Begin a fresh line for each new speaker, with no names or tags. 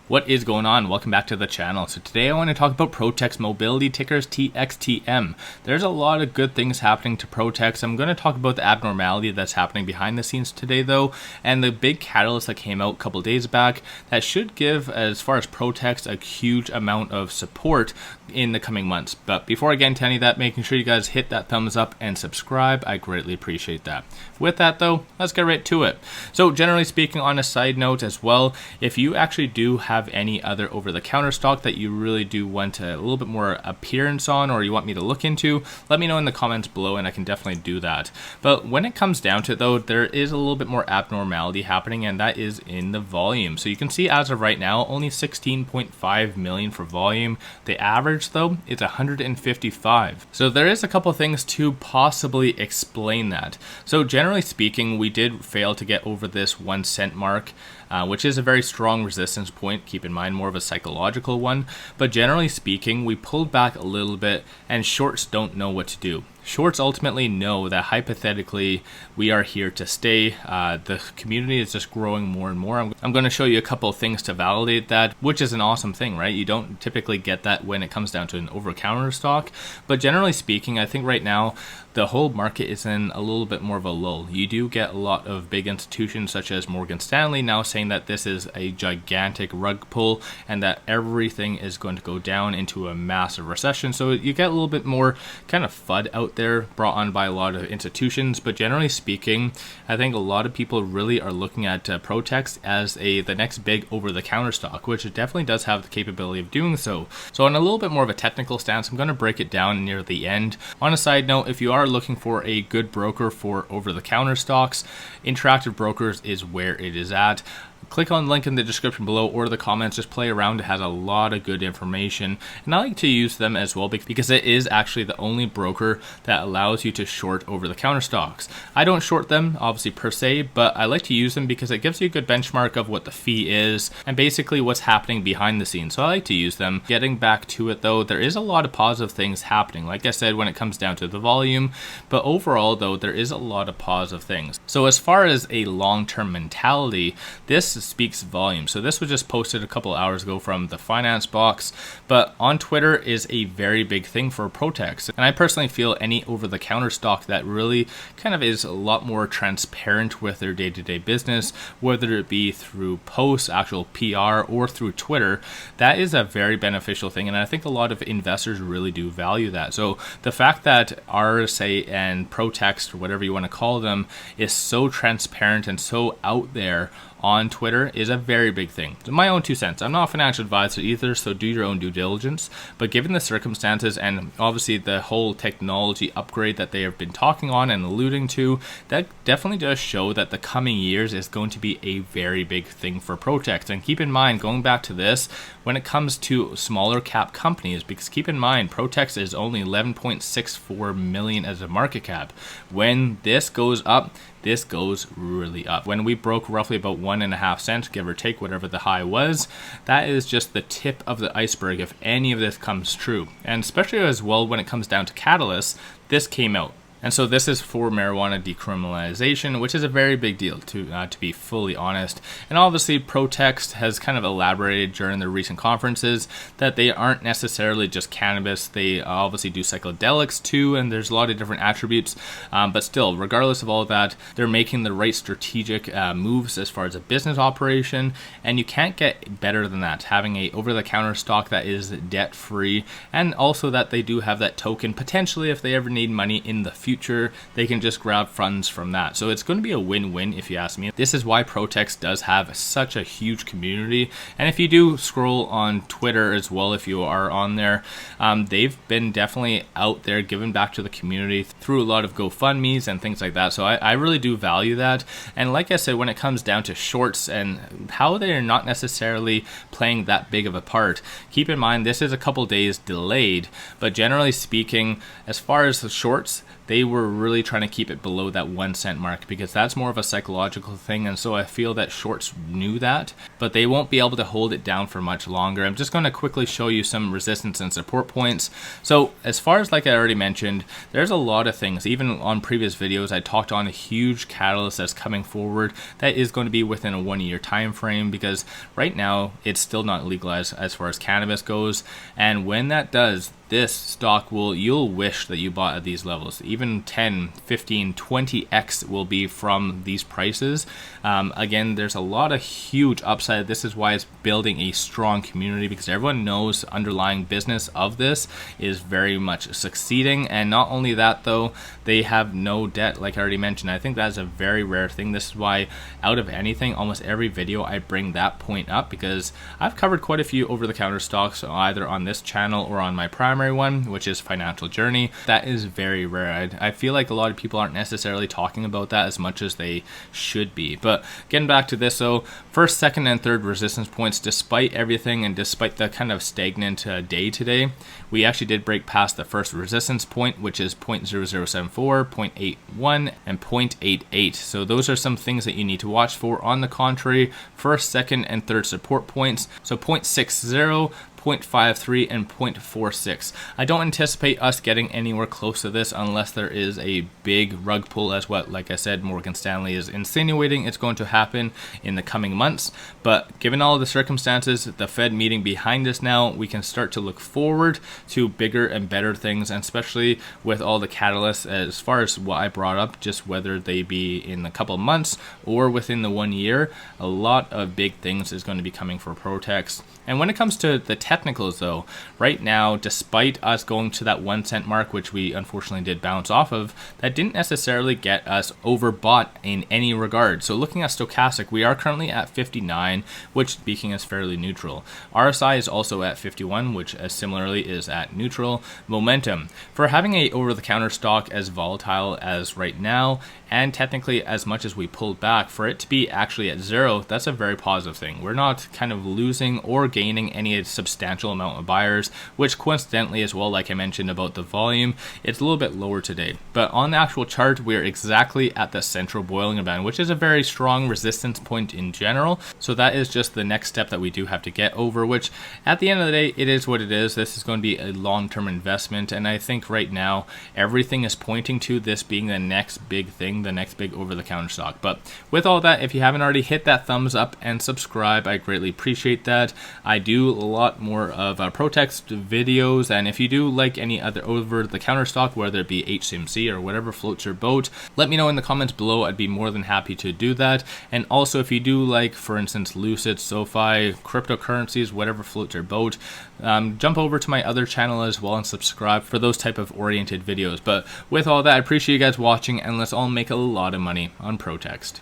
What is going on? Welcome back to the channel. So today I want to talk about ProText Mobility, tickers TXTM. There's a lot of good things happening to ProText. I'm going to talk about the abnormality that's happening behind the scenes today though, and the big catalyst that came out a couple days back that should give, as far as ProText, a huge amount of support in the coming months. But before I get into any of that, making sure you guys hit that thumbs up and subscribe. I greatly appreciate that. With that though, let's get right to it. So generally speaking, on a side note as well, if you actually do have any other over-the-counter stock that you really do want a little bit more appearance on, or you want me to look into, let me know in the comments below and I can definitely do that. But when it comes down to it though, there is a little bit more abnormality happening, and that is in the volume. So you can see as of right now, only 16.5 million for volume. The average though is 155. So there is a couple things to possibly explain that. So generally speaking, we did fail to get over this 1 cent mark, which is a very strong resistance point. Keep in mind, more of a psychological one. But generally speaking, we pulled back a little bit, and shorts don't know what to do. Shorts ultimately know that hypothetically we are here to stay. The community is just growing more and more. I'm going to show you a couple of things to validate that, which is an awesome thing, right? You don't typically get that when it comes down to an over-counter stock. But generally speaking, I think right now the whole market is in a little bit more of a lull. You do get a lot of big institutions such as Morgan Stanley now saying that this is a gigantic rug pull and that everything is going to go down into a massive recession. So you get a little bit more kind of FUD out there brought on by a lot of institutions. But generally speaking, I think a lot of people really are looking at ProText as the next big over-the-counter stock, which it definitely does have the capability of doing so. So on a little bit more of a technical stance, I'm going to break it down near the end. On a side note, if you are looking for a good broker for over-the-counter stocks, Interactive Brokers is where it is at. Click on the link in the description below or the comments. Just play around. It has a lot of good information, and I like to use them as well because it is actually the only broker that allows you to short over-the-counter stocks. I don't short them obviously per se, but I like to use them because it gives you a good benchmark of what the fee is and basically what's happening behind the scenes. So I like to use them. Getting back to it though, there is a lot of positive things happening, like I said, when it comes down to the volume, but overall though, there is a lot of positive things. So as far as a long-term mentality, this speaks volume. So this was just posted a couple hours ago from the finance box, but on Twitter is a very big thing for ProText. And I personally feel any over-the-counter stock that really kind of is a lot more transparent with their day-to-day business, whether it be through posts, actual PR, or through Twitter, that is a very beneficial thing. And I think a lot of investors really do value that. So the fact that RSA and ProText, or whatever you want to call them, is so transparent and so out there on Twitter is a very big thing. My own 2 cents. I'm not a financial advisor either, so do your own due diligence. But given the circumstances and obviously the whole technology upgrade that they have been talking on and alluding to, that definitely does show that the coming years is going to be a very big thing for ProText. And keep in mind, going back to this, when it comes to smaller cap companies, because keep in mind, ProText is only 11.64 million as a market cap. When this goes up, this goes really up. When we broke roughly about 1.5 cents, give or take whatever the high was, that is just the tip of the iceberg if any of this comes true. And especially as well when it comes down to catalysts, this came out. And so this is for marijuana decriminalization, which is a very big deal to be fully honest. And obviously ProText has kind of elaborated during their recent conferences that they aren't necessarily just cannabis. They obviously do psychedelics too, and there's a lot of different attributes. But still, regardless of all of that, they're making the right strategic moves as far as a business operation. And you can't get better than that, having a over-the-counter stock that is debt-free, and also that they do have that token potentially if they ever need money in the future, they can just grab funds from that. So it's going to be a win-win if you ask me. This is why ProText does have such a huge community. And if you do scroll on Twitter as well, if you are on there, they've been definitely out there giving back to the community through a lot of GoFundMes and things like that. So I really do value that. And like I said, when it comes down to shorts and how they are not necessarily playing that big of a part, keep in mind this is a couple days delayed, but generally speaking, as far as the shorts, they were really trying to keep it below that 1 cent mark because that's more of a psychological thing. And so I feel that shorts knew that, but they won't be able to hold it down for much longer. I'm just going to quickly show you some resistance and support points. So as far as, like I already mentioned, there's a lot of things. Even on previous videos, I talked on a huge catalyst that's coming forward that is going to be within a 1 year time frame, because right now it's still not legalized as far as cannabis goes. And when that does, this stock you'll wish that you bought at these levels. Even 10, 15, 20x will be from these prices. Again, there's a lot of huge upside. This is why it's building a strong community, because everyone knows the underlying business of this is very much succeeding. And not only that though, they have no debt, like I already mentioned. I think that's a very rare thing. This is why out of anything, almost every video I bring that point up, because I've covered quite a few over-the-counter stocks either on this channel or on my primary one, which is Financial Journey. That is very rare. I feel like a lot of people aren't necessarily talking about that as much as they should be. But getting back to this, so first, second, and third resistance points, despite everything and despite the kind of stagnant day today, we actually did break past the first resistance point, which is 0.0074, 0.81, and 0.88. So those are some things that you need to watch for. On the contrary, first, second, and third support points, so 0.60, 0.53 and 0.46. I don't anticipate us getting anywhere close to this unless there is a big rug pull, as what, like I said, Morgan Stanley is insinuating it's going to happen in the coming months. But given all of the circumstances, the Fed meeting behind us now, we can start to look forward to bigger and better things, and especially with all the catalysts as far as what I brought up, just whether they be in a couple months or within the 1 year, a lot of big things is going to be coming for ProText. And when it comes to the technicals though, right now, despite us going to that 1 cent mark, which we unfortunately did bounce off of, that didn't necessarily get us overbought in any regard. So looking at stochastic, we are currently at 59, which speaking is fairly neutral. RSI is also at 51, which similarly is at neutral. Momentum, for having a over-the-counter stock as volatile as right now, and technically as much as we pulled back, for it to be actually at 0, that's a very positive thing. We're not kind of losing or gaining any substantial amount of buyers, which coincidentally as well, like I mentioned about the volume, it's a little bit lower today. But on the actual chart, we're exactly at the central boiling band, which is a very strong resistance point in general. So that is just the next step that we do have to get over, which at the end of the day, it is what it is. This is going to be a long-term investment, and I think right now everything is pointing to this being the next big thing, the next big over-the-counter stock. But with all that, if you haven't already, hit that thumbs up and subscribe. I greatly appreciate that. I do a lot more of ProText videos, and if you do like any other over-the-counter stock, whether it be HCMC or whatever floats your boat, let me know in the comments below. I'd be more than happy to do that. And also, if you do like, for instance, Lucid, SoFi, cryptocurrencies, whatever floats your boat, jump over to my other channel as well and subscribe for those type of oriented videos. But with all that, I appreciate you guys watching, and let's all make a lot of money on ProText.